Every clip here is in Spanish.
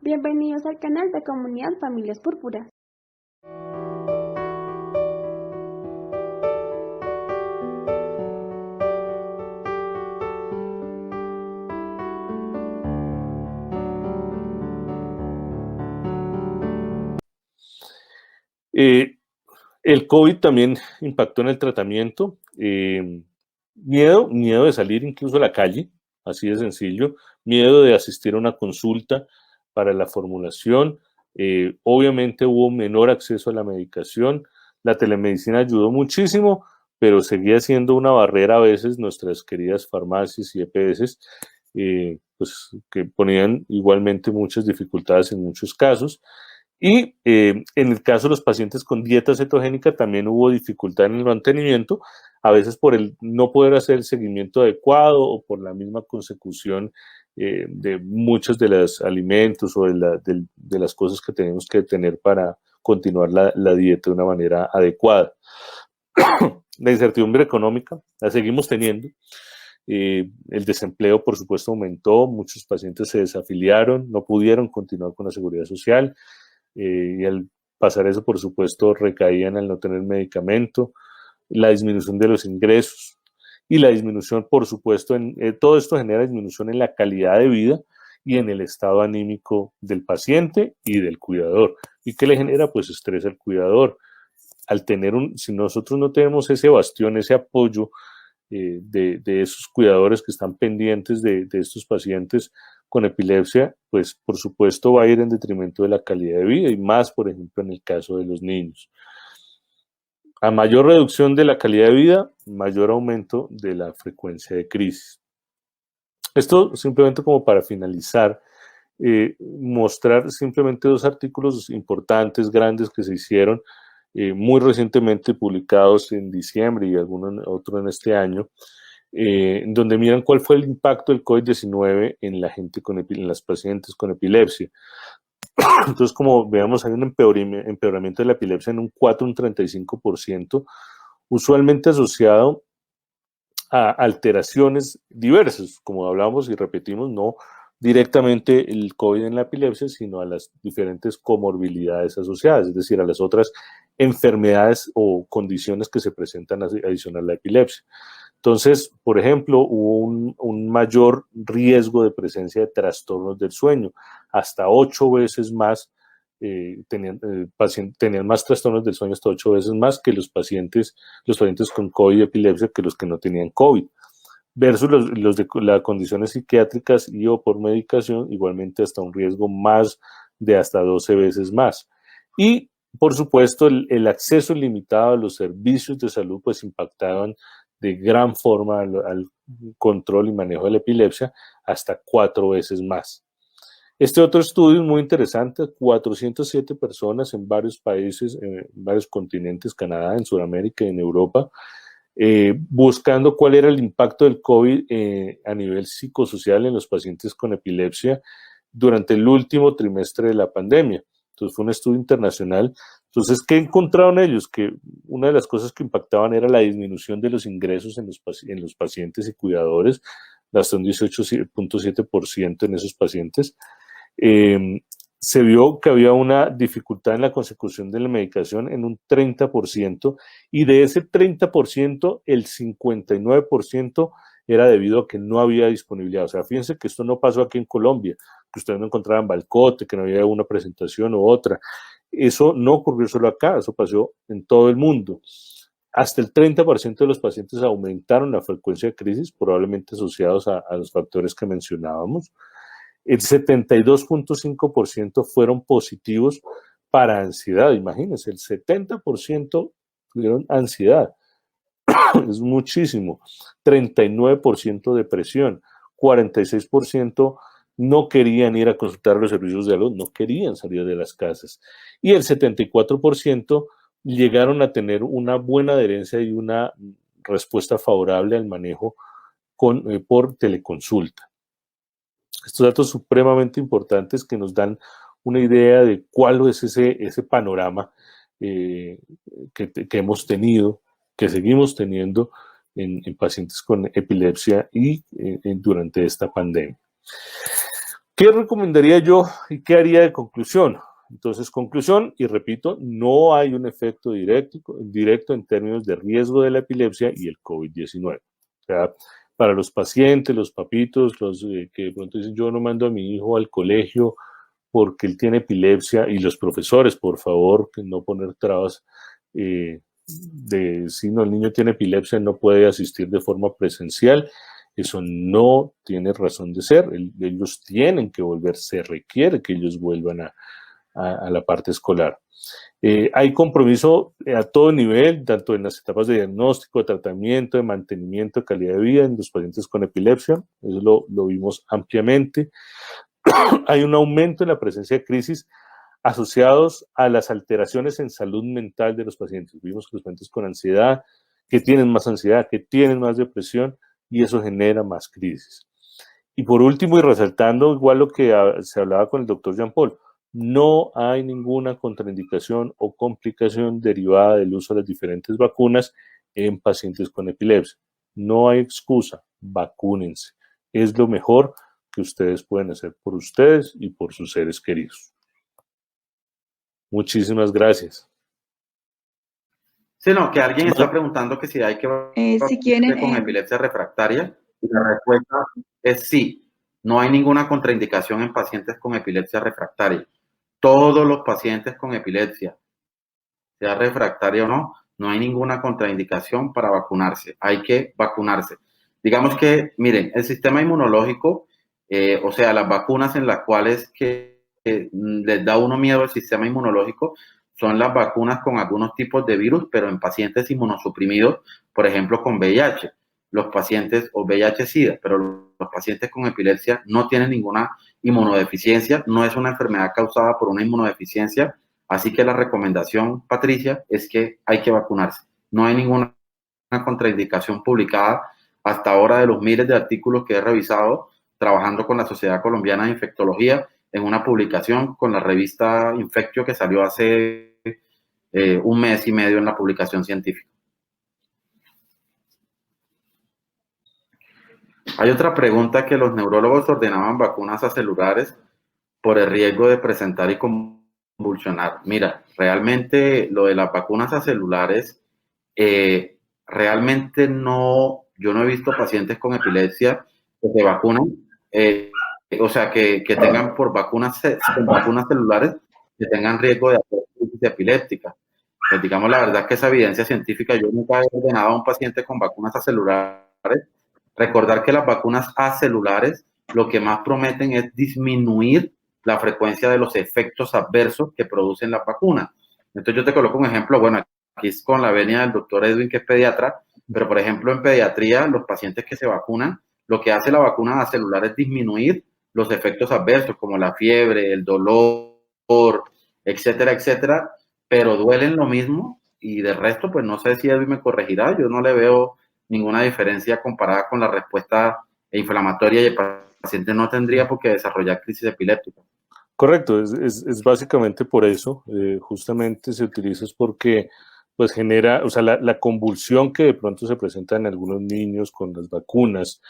Bienvenidos al canal de Comunidad Familias Púrpuras. Eh, el COVID también impactó en el tratamiento. Miedo de salir incluso a la calle, así de sencillo. Miedo de asistir a una consulta para la formulación. Obviamente hubo menor acceso a la medicación. La telemedicina ayudó muchísimo, pero seguía siendo una barrera a veces nuestras queridas farmacias y EPS, pues, que ponían igualmente muchas dificultades en muchos casos. Y en el caso de los pacientes con dieta cetogénica también hubo dificultad en el mantenimiento, a veces por el no poder hacer el seguimiento adecuado o por la misma consecución de muchos de los alimentos o de las cosas que tenemos que tener para continuar la dieta de una manera adecuada. La incertidumbre económica la seguimos teniendo. El desempleo, por supuesto, aumentó, muchos pacientes se desafiliaron, no pudieron continuar con la seguridad social. Y al pasar eso, por supuesto, recaían al no tener medicamento, la disminución de los ingresos y la disminución, por supuesto, todo esto genera disminución en la calidad de vida y en el estado anímico del paciente y del cuidador. ¿Y qué le genera? Pues estrés al cuidador. Si nosotros no tenemos ese bastión, ese apoyo de esos cuidadores que están pendientes de estos pacientes con epilepsia, pues por supuesto va a ir en detrimento de la calidad de vida y más, por ejemplo, en el caso de los niños. A mayor reducción de la calidad de vida, mayor aumento de la frecuencia de crisis. Esto simplemente como para finalizar, mostrar simplemente dos artículos importantes, grandes que se hicieron muy recientemente publicados en diciembre y alguno otro en este año, donde miran cuál fue el impacto del COVID-19 en la gente en las pacientes con epilepsia. Entonces, como veamos, hay un empeoramiento de la epilepsia en un 4, un 35%, usualmente asociado a alteraciones diversas, como hablamos y repetimos, no directamente el COVID en la epilepsia, sino a las diferentes comorbilidades asociadas, es decir, a las otras enfermedades o condiciones que se presentan adicional a la epilepsia. Entonces, por ejemplo, hubo un mayor riesgo de presencia de trastornos del sueño, hasta 8 veces más, tenían más trastornos del sueño, hasta 8 veces más que los pacientes con COVID y epilepsia que los que no tenían COVID, versus los de las condiciones psiquiátricas y o por medicación, igualmente hasta un riesgo más de hasta 12 veces más. Y, por supuesto, el acceso limitado a los servicios de salud pues impactaban de gran forma al control y manejo de la epilepsia hasta 4 veces más. Este otro estudio es muy interesante, 407 personas en varios países, en varios continentes, Canadá, en Sudamérica y en Europa, buscando cuál era el impacto del COVID a nivel psicosocial en los pacientes con epilepsia durante el último trimestre de la pandemia. Entonces fue un estudio internacional. Entonces, ¿qué encontraron ellos? Que una de las cosas que impactaban era la disminución de los ingresos en los pacientes y cuidadores, hasta un 18.7% en esos pacientes. Se vio que había una dificultad en la consecución de la medicación en un 30%, y de ese 30%, el 59% era debido a que no había disponibilidad. O sea, fíjense que esto no pasó aquí en Colombia, que ustedes no encontraban balcote, que no había una presentación u otra. Eso no ocurrió solo acá, eso pasó en todo el mundo. Hasta el 30% de los pacientes aumentaron la frecuencia de crisis, probablemente asociados a los factores que mencionábamos. El 72.5% fueron positivos para ansiedad. Imagínense, el 70% tuvieron ansiedad. Es muchísimo. 39% depresión. 46% no querían ir a consultar a los servicios de salud, no querían salir de las casas. Y el 74% llegaron a tener una buena adherencia y una respuesta favorable al manejo por teleconsulta. Estos datos supremamente importantes que nos dan una idea de cuál es ese panorama que hemos tenido, que seguimos teniendo en pacientes con epilepsia y durante esta pandemia. ¿Qué recomendaría yo y qué haría de conclusión? Entonces, conclusión, y repito, no hay un efecto directo en términos de riesgo de la epilepsia y el COVID-19. O sea, para los pacientes, los papitos, los que de pronto dicen, yo no mando a mi hijo al colegio porque él tiene epilepsia, y los profesores, por favor, que no poner trabas de si no, el niño tiene epilepsia, no puede asistir de forma presencial. Eso no tiene razón de ser. Ellos tienen que volver, se requiere que ellos vuelvan a la parte escolar. Hay compromiso a todo nivel, tanto en las etapas de diagnóstico, de tratamiento, de mantenimiento de calidad de vida en los pacientes con epilepsia. Eso lo vimos ampliamente. Hay un aumento en la presencia de crisis asociados a las alteraciones en salud mental de los pacientes. Vimos que los pacientes con ansiedad, que tienen más ansiedad, que tienen más depresión, y eso genera más crisis. Y por último, y resaltando igual lo que se hablaba con el doctor Jean Paul, no hay ninguna contraindicación o complicación derivada del uso de las diferentes vacunas en pacientes con epilepsia. No hay excusa, vacúnense. Es lo mejor que ustedes pueden hacer por ustedes y por sus seres queridos. Muchísimas gracias. Sí, no, que alguien está preguntando que si hay que si quieren, con epilepsia refractaria, y la respuesta es sí. No hay ninguna contraindicación en pacientes con epilepsia refractaria. Todos los pacientes con epilepsia, sea refractaria o no, no hay ninguna contraindicación para vacunarse. Hay que vacunarse. Digamos que, miren, el sistema inmunológico, o sea, las vacunas en las cuales les da uno miedo al sistema inmunológico, son las vacunas con algunos tipos de virus, pero en pacientes inmunosuprimidos, por ejemplo, con VIH. Los pacientes, o VIH-Sida, pero los pacientes con epilepsia no tienen ninguna inmunodeficiencia, no es una enfermedad causada por una inmunodeficiencia, así que la recomendación, Patricia, es que hay que vacunarse. No hay ninguna contraindicación publicada hasta ahora de los miles de artículos que he revisado trabajando con la Sociedad Colombiana de Infectología, en una publicación con la revista Infectio que salió hace un mes y medio en la publicación científica. Hay otra pregunta, que los neurólogos ordenaban vacunas acelulares por el riesgo de presentar y convulsionar. Mira, realmente lo de las vacunas acelulares, realmente no, yo no he visto pacientes con epilepsia que se vacunan, o sea, que tengan por vacunas celulares, que tengan riesgo de hacer crisis epiléptica. Pues digamos la verdad que esa evidencia científica, yo nunca he ordenado a un paciente con vacunas acelulares. Recordar que las vacunas acelulares lo que más prometen es disminuir la frecuencia de los efectos adversos que producen las vacunas. Entonces yo te coloco un ejemplo, bueno, aquí es con la venia del doctor Edwin, que es pediatra, pero por ejemplo en pediatría, los pacientes que se vacunan, lo que hace la vacuna celular es disminuir los efectos adversos, como la fiebre, el dolor, etcétera, etcétera, pero duelen lo mismo, y de resto, pues no sé si Edwin me corregirá, yo no le veo ninguna diferencia comparada con la respuesta inflamatoria, y el paciente no tendría por qué desarrollar crisis epiléptica. Correcto, es básicamente por eso, justamente se utiliza es porque pues genera, o sea, la convulsión que de pronto se presenta en algunos niños con las vacunas,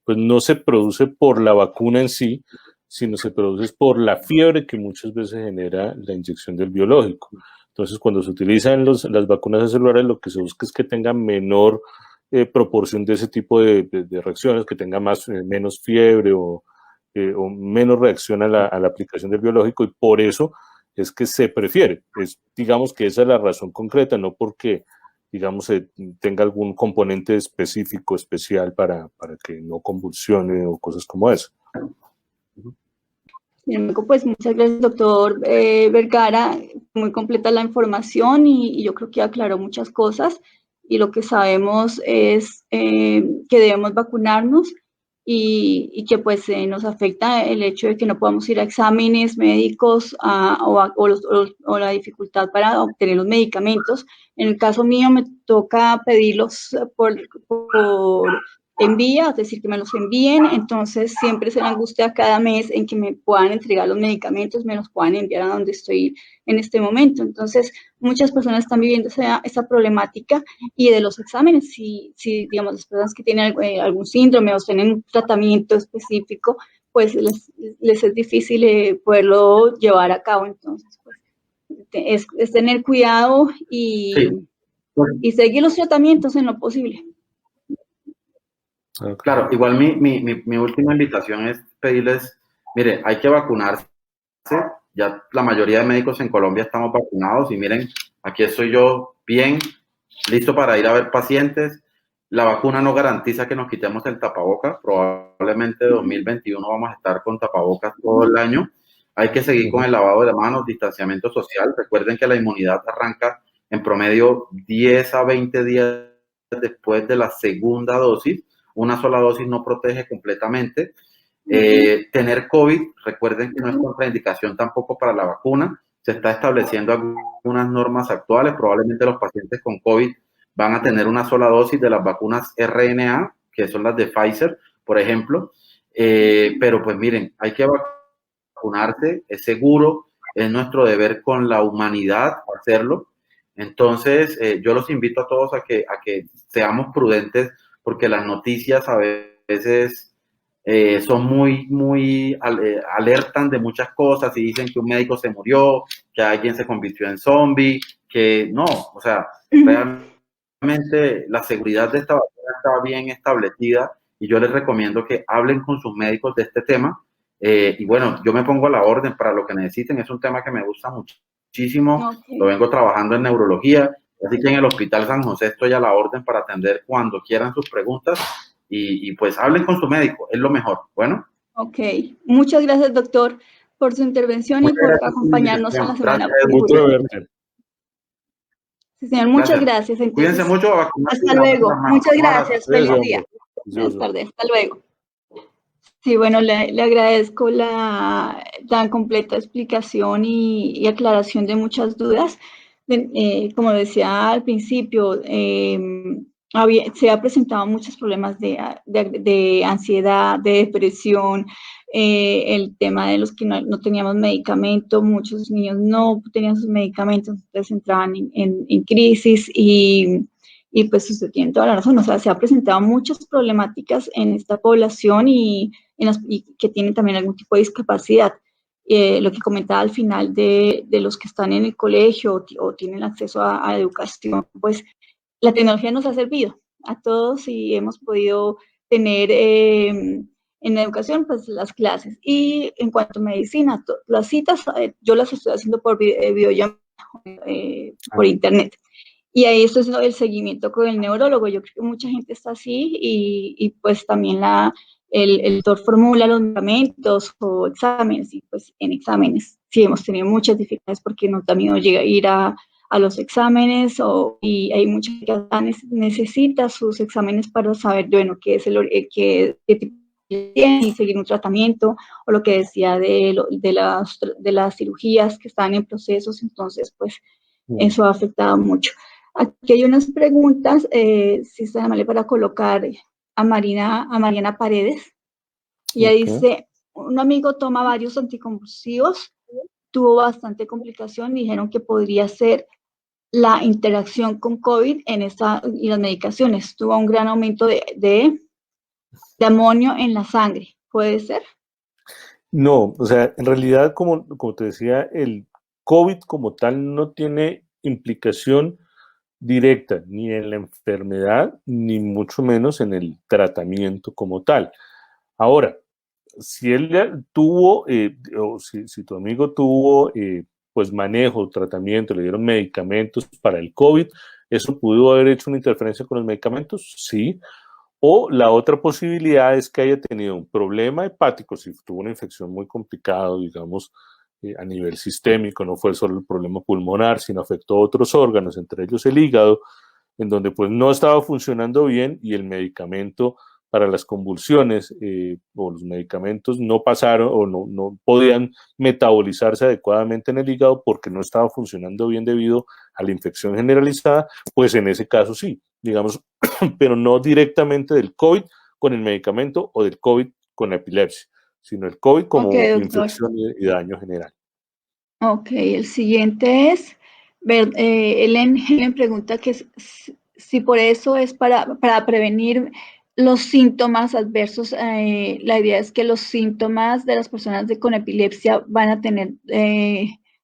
pues no se produce por la vacuna en sí, sino se produce por la fiebre que muchas veces genera la inyección del biológico. Entonces, cuando se utilizan las vacunas celulares, lo que se busca es que tengan menor proporción de ese tipo de reacciones, que tenga menos fiebre o menos reacción a la aplicación del biológico, y por eso es que se prefiere. Digamos que esa es la razón concreta, no porque, digamos, tenga algún componente específico, especial para que no convulsione o cosas como eso. Pues muchas gracias, doctor Vergara. Muy completa la información y yo creo que aclaró muchas cosas, y lo que sabemos es que debemos vacunarnos y que pues nos afecta el hecho de que no podamos ir a exámenes médicos o la dificultad para obtener los medicamentos. En el caso mío me toca pedirlos por envía, es decir, que me los envíen, entonces siempre se la angustia cada mes en que me puedan entregar los medicamentos, me los puedan enviar a donde estoy en este momento. Entonces, muchas personas están viviendo esa problemática, y de los exámenes, si digamos, las personas que tienen algún síndrome o tienen un tratamiento específico, pues les es difícil poderlo llevar a cabo. Entonces, pues, es tener cuidado y seguir los tratamientos en lo posible. Claro, igual mi última invitación es pedirles, mire, hay que vacunarse. Ya la mayoría de médicos en Colombia estamos vacunados y miren, aquí estoy yo bien, listo para ir a ver pacientes. La vacuna no garantiza que nos quitemos el tapaboca. Probablemente 2021 vamos a estar con tapabocas todo el año. Hay que seguir con el lavado de manos, distanciamiento social. Recuerden que la inmunidad arranca en promedio 10 a 20 días después de la segunda dosis. Una sola dosis no protege completamente. Tener COVID, recuerden que no es contraindicación tampoco para la vacuna. Se está estableciendo algunas normas actuales. Probablemente los pacientes con COVID van a tener una sola dosis de las vacunas RNA, que son las de Pfizer, por ejemplo. Pero pues miren, hay que vacunarse, es seguro, es nuestro deber con la humanidad hacerlo. Entonces, yo los invito a todos a que seamos prudentes, porque las noticias a veces son muy alertan de muchas cosas y dicen que un médico se murió, que alguien se convirtió en zombie, que no, o sea, realmente la seguridad de esta vacuna está bien establecida y yo les recomiendo que hablen con sus médicos de este tema. Y bueno, yo me pongo a la orden para lo que necesiten. Es un tema que me gusta muchísimo. Lo vengo trabajando en neurología, así que en el Hospital San José estoy a la orden para atender cuando quieran sus preguntas. Y pues hablen con su médico, es lo mejor. Bueno. Ok, muchas gracias, doctor, por su intervención y por acompañarnos en la semana. Sí, señor, muchas gracias. Entonces, cuídense mucho. Hasta luego. Muchas gracias. Feliz día. Buenas tardes. Hasta luego. Sí, bueno, le agradezco la tan completa explicación y aclaración de muchas dudas. Como decía al principio, se ha presentado muchos problemas de ansiedad, de depresión, el tema de los que no teníamos medicamento, muchos niños no tenían sus medicamentos, entonces entraban en crisis y pues usted tiene toda la razón, o sea, se ha presentado muchas problemáticas en esta población y que tienen también algún tipo de discapacidad. Lo que comentaba al final de los que están en el colegio o tienen acceso a educación, pues la tecnología nos ha servido a todos y hemos podido tener en la educación pues las clases. Y en cuanto a medicina, las citas yo las estoy haciendo por videollamada, por internet. Y ahí esto es el seguimiento con el neurólogo. Yo creo que mucha gente está así y pues también el doctor formula los medicamentos o exámenes y pues en exámenes sí hemos tenido muchas dificultades porque no también llega a ir a los exámenes y hay mucha gente que necesita sus exámenes para saber, bueno, qué es qué tipo tiene y seguir un tratamiento, o lo que decía de las cirugías que están en procesos. Entonces pues eso ha afectado mucho. Aquí hay unas preguntas, si está amable para colocar a Mariana Paredes. Ella dice, un amigo toma varios anticonvulsivos, tuvo bastante complicación, dijeron que podría ser la interacción con COVID y las medicaciones. Tuvo un gran aumento de amonio en la sangre. ¿Puede ser? No, o sea, en realidad, como te decía, el COVID como tal no tiene implicación directa ni en la enfermedad, ni mucho menos en el tratamiento como tal. Ahora, si él tuvo, o si tu amigo tuvo, pues manejo, tratamiento, le dieron medicamentos para el COVID, ¿eso pudo haber hecho una interferencia con los medicamentos? Sí. O la otra posibilidad es que haya tenido un problema hepático, si tuvo una infección muy complicada, digamos, a nivel sistémico, no fue solo el problema pulmonar, sino afectó a otros órganos, entre ellos el hígado, en donde pues no estaba funcionando bien y el medicamento para las convulsiones o los medicamentos no pasaron o no podían metabolizarse adecuadamente en el hígado porque no estaba funcionando bien debido a la infección generalizada, pues en ese caso sí, digamos, pero no directamente del COVID con el medicamento o del COVID con la epilepsia, sino el COVID como infección y daño general. Ok, el siguiente es, Helen pregunta que si por eso es para prevenir los síntomas adversos, la idea es que los síntomas de las personas con epilepsia van a tener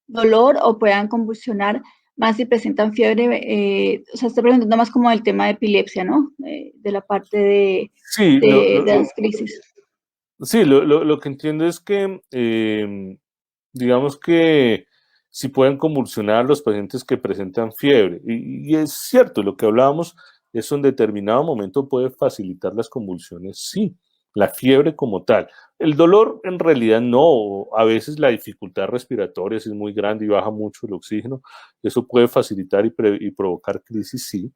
dolor o puedan convulsionar más si presentan fiebre. O sea, estoy preguntando más como del tema de epilepsia, ¿no? De la parte Sí, de las crisis. Sí, lo que entiendo es que, digamos que si pueden convulsionar los pacientes que presentan fiebre, y es cierto, lo que hablábamos, eso en determinado momento puede facilitar las convulsiones, sí, la fiebre como tal. El dolor en realidad no, a veces la dificultad respiratoria si es muy grande y baja mucho el oxígeno, eso puede facilitar y provocar crisis, sí,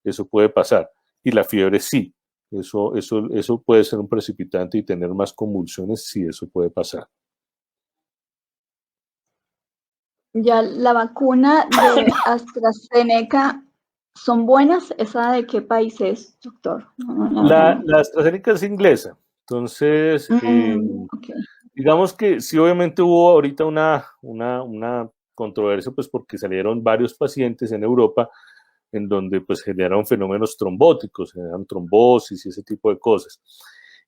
eso puede pasar. Y la fiebre sí, eso puede ser un precipitante y tener más convulsiones, sí, eso puede pasar. Ya, la vacuna de AstraZeneca, ¿son buenas? ¿Esa de qué país es, doctor? La AstraZeneca es inglesa, entonces, Okay. digamos que sí, obviamente hubo ahorita una controversia, pues porque salieron varios pacientes en Europa en donde pues generaron fenómenos trombóticos, generan trombosis y ese tipo de cosas.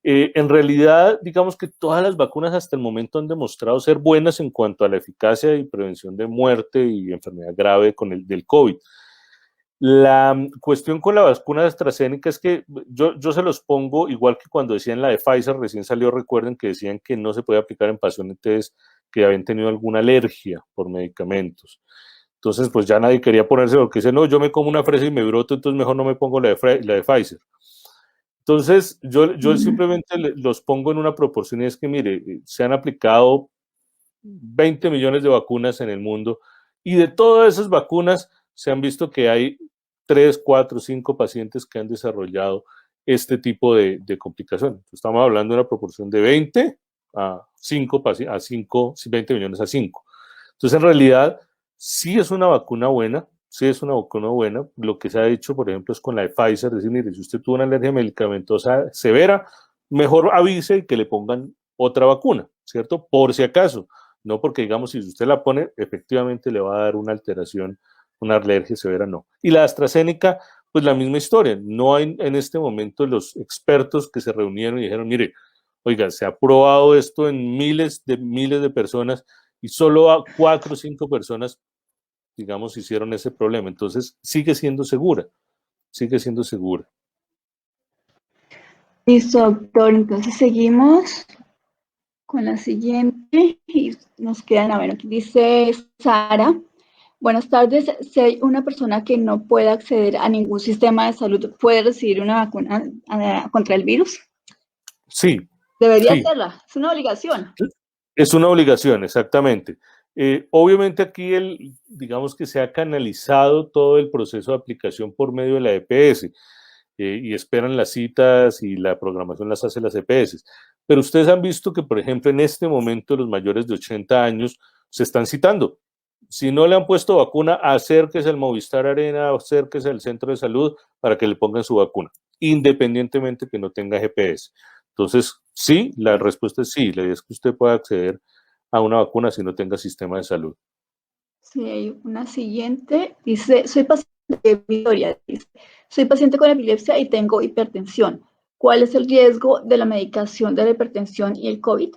En realidad, digamos que todas las vacunas hasta el momento han demostrado ser buenas en cuanto a la eficacia y prevención de muerte y enfermedad grave del COVID. La cuestión con la vacuna de AstraZeneca es que yo se los pongo igual que cuando decían la de Pfizer, recién salió, recuerden que decían que no se puede aplicar en pacientes que habían tenido alguna alergia por medicamentos. Entonces, pues ya nadie quería ponerse porque dice, no, yo me como una fresa y me broto, entonces mejor no me pongo la de Pfizer. Entonces, yo simplemente los pongo en una proporción y es que, mire, se han aplicado 20 millones de vacunas en el mundo y de todas esas vacunas se han visto que hay 3, 4, 5 pacientes que han desarrollado este tipo de complicaciones. Estamos hablando de una proporción de 20 a 5, 20 millones a 5. Entonces, en realidad, sí es una vacuna buena, sí es una vacuna buena. Lo que se ha hecho, por ejemplo, es con la de Pfizer, decir, mire, si usted tuvo una alergia medicamentosa severa, mejor avise y que le pongan otra vacuna, ¿cierto? Por si acaso. No porque, digamos, si usted la pone, efectivamente le va a dar una alteración, una alergia severa, no. Y la AstraZeneca, pues la misma historia. No hay en este momento los expertos que se reunieron y dijeron, mire, oiga, se ha probado esto en miles de personas y solo a 4 o 5 personas, digamos, hicieron ese problema. Entonces, sigue siendo segura, sigue siendo segura. Listo, doctor. Entonces seguimos con la siguiente y nos quedan, a ver, aquí dice Sara. Buenas tardes. Si hay una persona que no puede acceder a ningún sistema de salud, ¿puede recibir una vacuna contra el virus? Sí. Debería sí. hacerla, es una obligación. Es una obligación, exactamente. Obviamente aquí digamos que se ha canalizado todo el proceso de aplicación por medio de la EPS y esperan las citas y la programación las hace las EPS. Pero ustedes han visto que, por ejemplo, en este momento los mayores de 80 años se están citando. Si no le han puesto vacuna, acérquese al Movistar Arena, acérquese al centro de salud para que le pongan su vacuna, independientemente que no tenga GPS. Entonces, sí, la respuesta es sí. La idea es que usted pueda acceder a una vacuna si no tenga sistema de salud. Sí, hay una siguiente. Dice, soy paciente, Victoria, dice, soy paciente con epilepsia y tengo hipertensión. ¿Cuál es el riesgo de la medicación de la hipertensión y el COVID?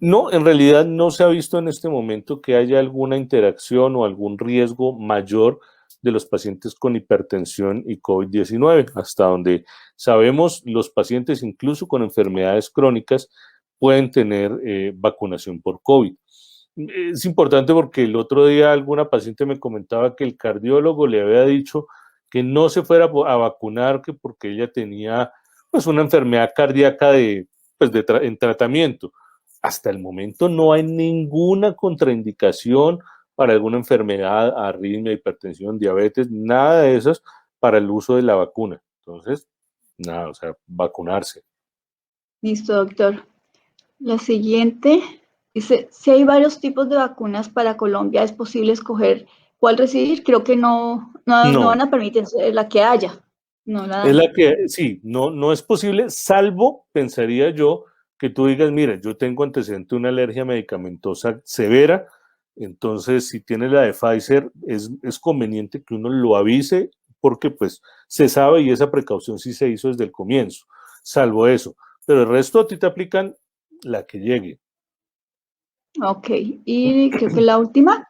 No, en realidad no se ha visto en este momento que haya alguna interacción o algún riesgo mayor de los pacientes con hipertensión y COVID-19. Hasta donde sabemos, los pacientes incluso con enfermedades crónicas pueden tener vacunación por COVID. Es importante porque el otro día alguna paciente me comentaba que el cardiólogo le había dicho que no se fuera a vacunar que porque ella tenía pues una enfermedad cardíaca en tratamiento. Hasta el momento no hay ninguna contraindicación para alguna enfermedad, arritmia, hipertensión, diabetes, nada de esas para el uso de la vacuna. Entonces, nada, o sea, vacunarse. Listo, doctor. La siguiente dice, si hay varios tipos de vacunas para Colombia, ¿es posible escoger cuál recibir? Creo que no van a permitir la que haya. No Es la que, sí, no es posible, salvo, pensaría yo, que tú digas, mira, yo tengo antecedente de una alergia medicamentosa severa, entonces si tienes la de Pfizer, es conveniente que uno lo avise porque pues se sabe y esa precaución sí se hizo desde el comienzo, salvo eso. Pero el resto a ti te aplican la que llegue. Ok, y creo que la última.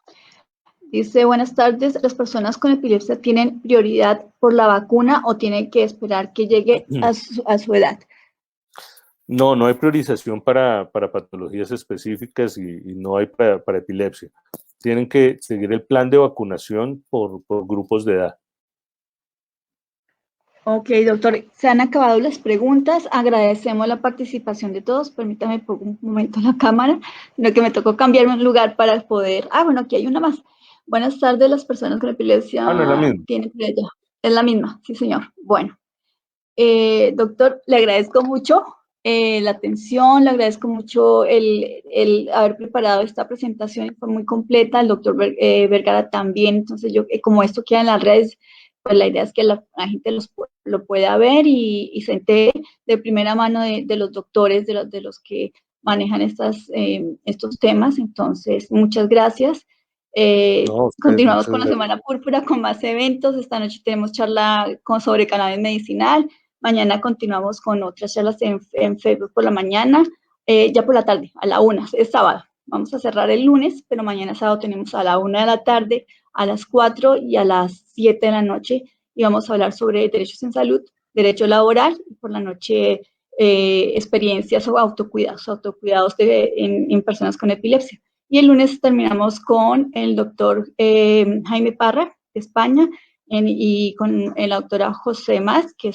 Dice, buenas tardes, ¿las personas con epilepsia tienen prioridad por la vacuna o tienen que esperar que llegue a su edad? No, no hay priorización para patologías específicas y no hay para epilepsia. Tienen que seguir el plan de vacunación por grupos de edad. Ok, doctor, se han acabado las preguntas. Agradecemos la participación de todos. Permítame por un momento la cámara, sino que me tocó cambiarme un lugar para poder. Ah, bueno, aquí hay una más. Buenas tardes, las personas con epilepsia Ah, no es la misma. tienen prioridad. Es la misma, sí, señor. Bueno, doctor, le agradezco mucho la atención, le agradezco mucho el haber preparado esta presentación, fue muy completa, el doctor Vergara también, entonces yo, como esto queda en las redes, pues la idea es que la gente lo pueda ver y se entere de primera mano de los doctores, de los que manejan estos temas, entonces muchas gracias. No, Continuamos muchas con la gracias. Semana Púrpura con más eventos, esta noche tenemos charla sobre cannabis medicinal. Mañana continuamos con otras charlas en Facebook por la mañana, ya por la tarde, a la 1, es sábado. Vamos a cerrar el lunes, pero mañana sábado tenemos a la 1 de la tarde, a las 4 y a las 7 de la noche. Y vamos a hablar sobre derechos en salud, derecho laboral, y por la noche experiencias o autocuidados en personas con epilepsia. Y el lunes terminamos con el doctor Jaime Parra, de España, y con la doctora José Más, que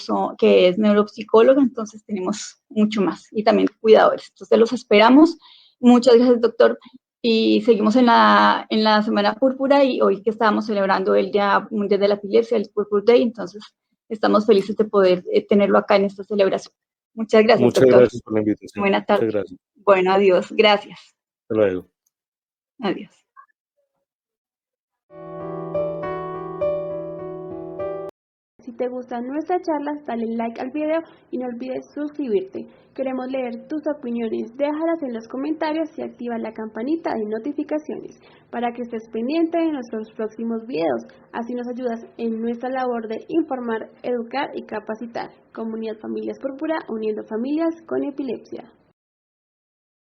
es neuropsicóloga, entonces tenemos mucho más, y también cuidadores. Entonces los esperamos. Muchas gracias, doctor. Y seguimos en la Semana Púrpura, y hoy que estábamos celebrando el Día Mundial de la Epilepsia, el Purple Day, entonces estamos felices de poder tenerlo acá en esta celebración. Muchas gracias, Muchas doctor. gracias por la invitación. Buena tarde. Muchas gracias. Bueno, adiós. Gracias. Hasta luego. Adiós. Si te gustan nuestras charlas, dale like al video y no olvides suscribirte. Queremos leer tus opiniones, déjalas en los comentarios y activa la campanita de notificaciones para que estés pendiente de nuestros próximos videos. Así nos ayudas en nuestra labor de informar, educar y capacitar. Comunidad Familias Púrpura, uniendo familias con epilepsia.